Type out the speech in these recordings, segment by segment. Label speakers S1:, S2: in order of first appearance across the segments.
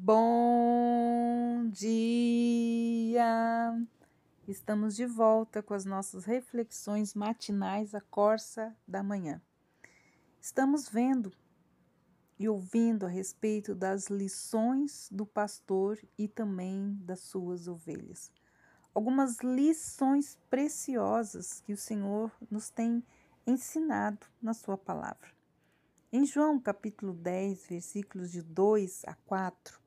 S1: Bom dia! Estamos de volta com as nossas reflexões matinais à Corsa da Manhã. Estamos vendo e ouvindo a respeito das lições do pastor e também das suas ovelhas. Algumas lições preciosas que o Senhor nos tem ensinado na sua palavra. Em João capítulo 10, versículos de 2 a 4,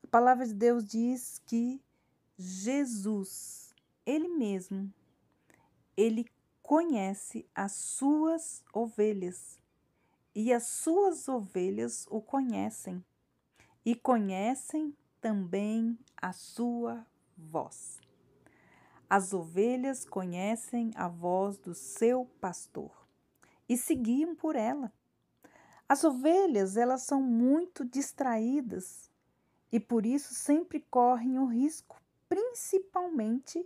S1: a palavra de Deus diz que Jesus, Ele mesmo, Ele conhece as suas ovelhas e as suas ovelhas o conhecem e conhecem também a sua voz. As ovelhas conhecem a voz do seu pastor e se guiam por ela. As ovelhas, elas são muito distraídas e por isso sempre correm o risco, principalmente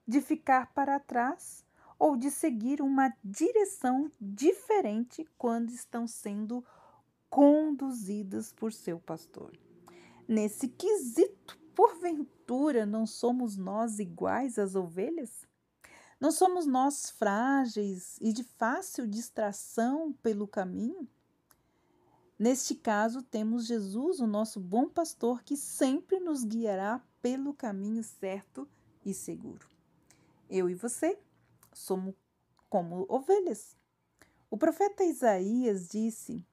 S1: de ficar para trás ou de seguir uma direção diferente quando estão sendo conduzidas por seu pastor. Nesse quesito, porventura, não somos nós iguais às ovelhas? Não somos nós frágeis e de fácil distração pelo caminho? Neste caso, temos Jesus, o nosso bom pastor, que sempre nos guiará pelo caminho certo e seguro. Eu e você somos como ovelhas. O profeta Isaías disse,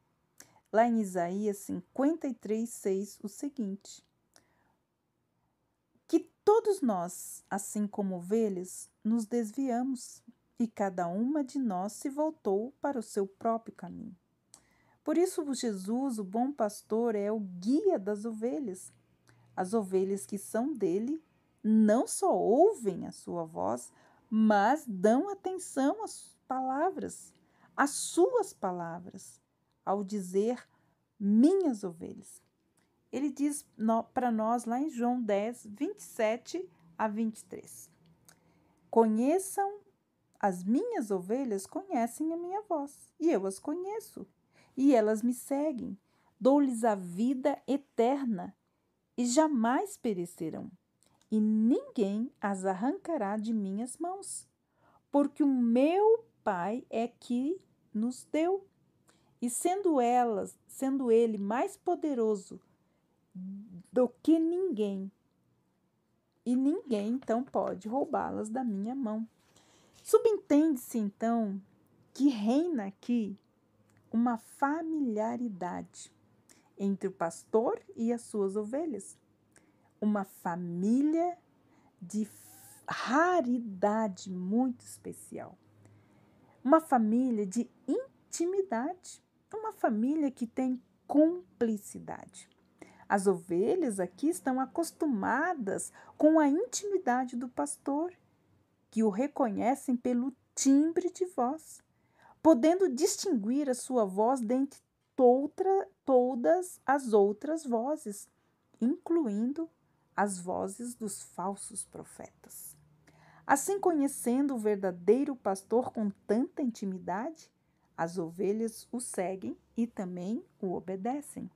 S1: lá em Isaías 53:6, o seguinte: que todos nós, assim como ovelhas, nos desviamos e cada uma de nós se voltou para o seu próprio caminho. Por isso, Jesus, o bom pastor, é o guia das ovelhas. As ovelhas que são dele não só ouvem a sua voz, mas dão atenção às palavras, às suas palavras, ao dizer minhas ovelhas. Ele diz para nós lá em João 10, 27 a 23. Conheçam as minhas ovelhas, conhecem a minha voz, e eu as conheço. E elas me seguem. Dou-lhes a vida eterna e jamais perecerão, e ninguém as arrancará de minhas mãos, porque o meu Pai é que nos deu. E sendo ele mais poderoso do que ninguém, e ninguém então pode roubá-las da minha mão. Subentende-se então que reina aqui uma familiaridade entre o pastor e as suas ovelhas. Uma família de raridade muito especial. Uma família de intimidade. Uma família que tem cumplicidade. As ovelhas aqui estão acostumadas com a intimidade do pastor, que o reconhecem pelo timbre de voz, podendo distinguir a sua voz dentre todas as outras vozes, incluindo as vozes dos falsos profetas. Assim, conhecendo o verdadeiro pastor com tanta intimidade, as ovelhas o seguem e também o obedecem.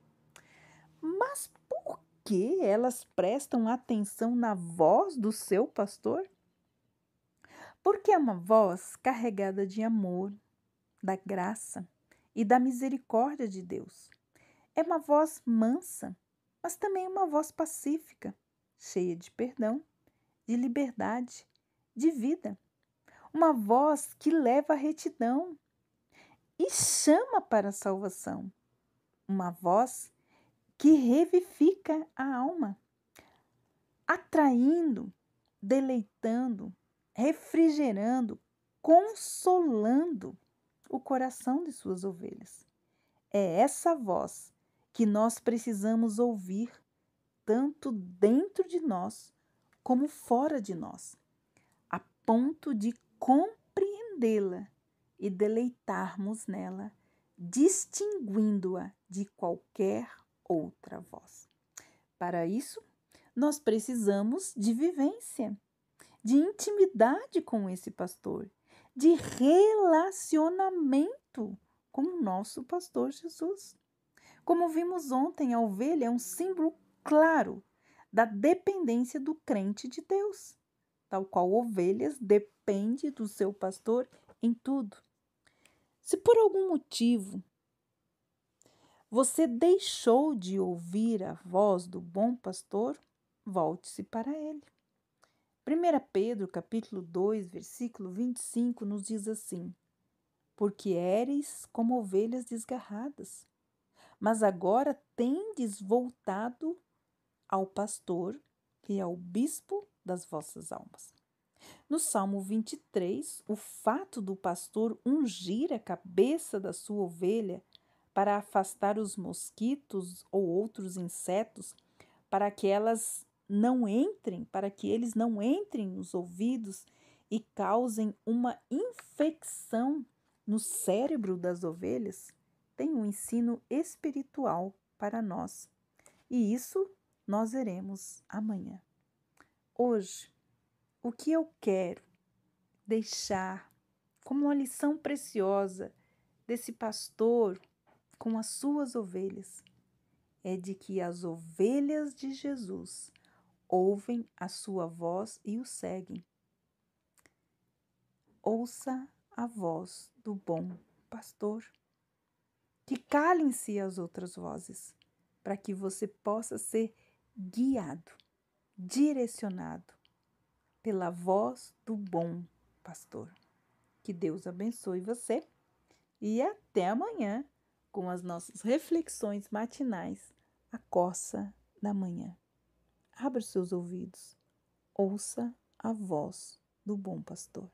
S1: Mas por que elas prestam atenção na voz do seu pastor? Porque é uma voz carregada de amor, da graça e da misericórdia de Deus. É uma voz mansa, mas também uma voz pacífica, cheia de perdão, de liberdade, de vida. Uma voz que leva à retidão e chama para a salvação. Uma voz que revivifica a alma, atraindo, deleitando, refrigerando, consolando o coração de suas ovelhas. É essa voz que nós precisamos ouvir, tanto dentro de nós como fora de nós, a ponto de compreendê-la e deleitarmos nela, distinguindo-a de qualquer outra voz. Para isso, nós precisamos de vivência, de intimidade com esse pastor, de relacionamento com o nosso pastor Jesus. Como vimos ontem, a ovelha é um símbolo claro da dependência do crente de Deus, tal qual ovelhas depende do seu pastor em tudo. Se por algum motivo você deixou de ouvir a voz do bom pastor, volte-se para ele. 1 Pedro, capítulo 2, versículo 25, nos diz assim: porque éreis como ovelhas desgarradas, mas agora tendes voltado ao pastor e ao bispo das vossas almas. No Salmo 23, o fato do pastor ungir a cabeça da sua ovelha para afastar os mosquitos ou outros insetos, para que eles não entrem nos ouvidos e causem uma infecção no cérebro das ovelhas, tem um ensino espiritual para nós. E isso nós veremos amanhã. Hoje, o que eu quero deixar como uma lição preciosa desse pastor com as suas ovelhas é de que as ovelhas de Jesus ouvem a sua voz e o seguem. Ouça a voz do bom pastor. Que calem-se as outras vozes, para que você possa ser guiado, direcionado pela voz do bom pastor. Que Deus abençoe você e até amanhã com as nossas reflexões matinais, a coça da manhã. Abra os seus ouvidos, ouça a voz do bom pastor.